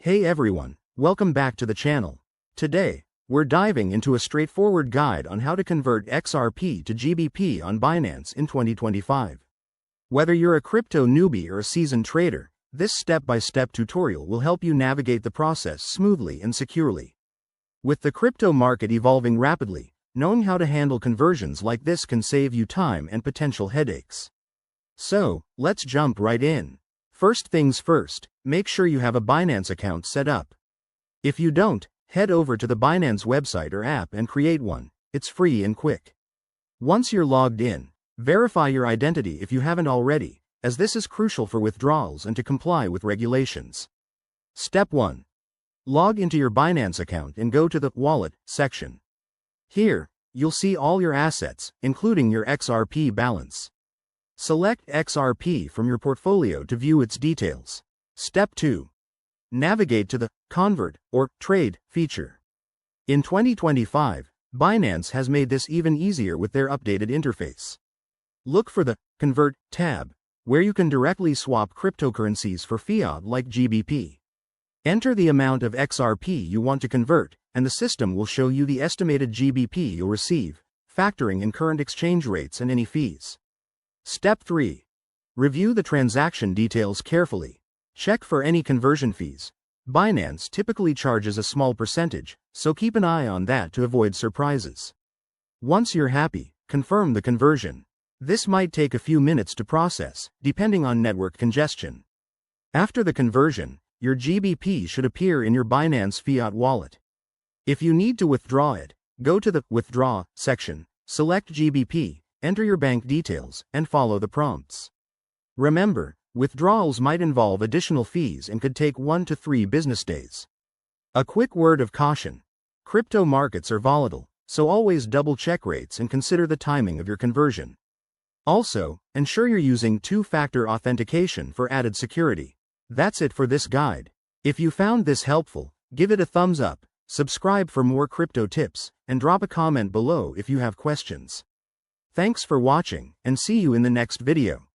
Hey everyone, welcome back to the channel. Today, we're diving into a straightforward guide on how to convert XRP to GBP on Binance in 2025. Whether you're a crypto newbie or a seasoned trader, this step-by-step tutorial will help you navigate the process smoothly and securely. With the crypto market evolving rapidly, knowing how to handle conversions like this can save you time and potential headaches. So, let's jump right in. First things first, make sure you have a Binance account set up. If you don't, head over to the Binance website or app and create one. It's free and quick. Once you're logged in, verify your identity if you haven't already, as this is crucial for withdrawals and to comply with regulations. Step 1. Log into your Binance account and go to the Wallet section. Here, you'll see all your assets, including your XRP balance. Select XRP from your portfolio to view its details. Step 2. Navigate to the Convert or Trade feature. In 2025, Binance has made this even easier with their updated interface. Look for the Convert tab, where you can directly swap cryptocurrencies for fiat like GBP. Enter the amount of XRP you want to convert, and the system will show you the estimated GBP you'll receive, factoring in current exchange rates and any fees. Step 3. Review the transaction details carefully. Check for any conversion fees. Binance typically charges a small percentage, so keep an eye on that to avoid surprises. Once you're happy, confirm the conversion. This might take a few minutes to process, depending on network congestion. After the conversion, your GBP should appear in your Binance Fiat wallet. If you need to withdraw it, go to the Withdraw section, select GBP, enter your bank details, and follow the prompts. Remember, withdrawals might involve additional fees and could take 1 to 3 business days. A quick word of caution. Crypto markets are volatile, so always double-check rates and consider the timing of your conversion. Also, ensure you're using two-factor authentication for added security. That's it for this guide. If you found this helpful, give it a thumbs up, subscribe for more crypto tips, and drop a comment below if you have questions. Thanks for watching, and see you in the next video.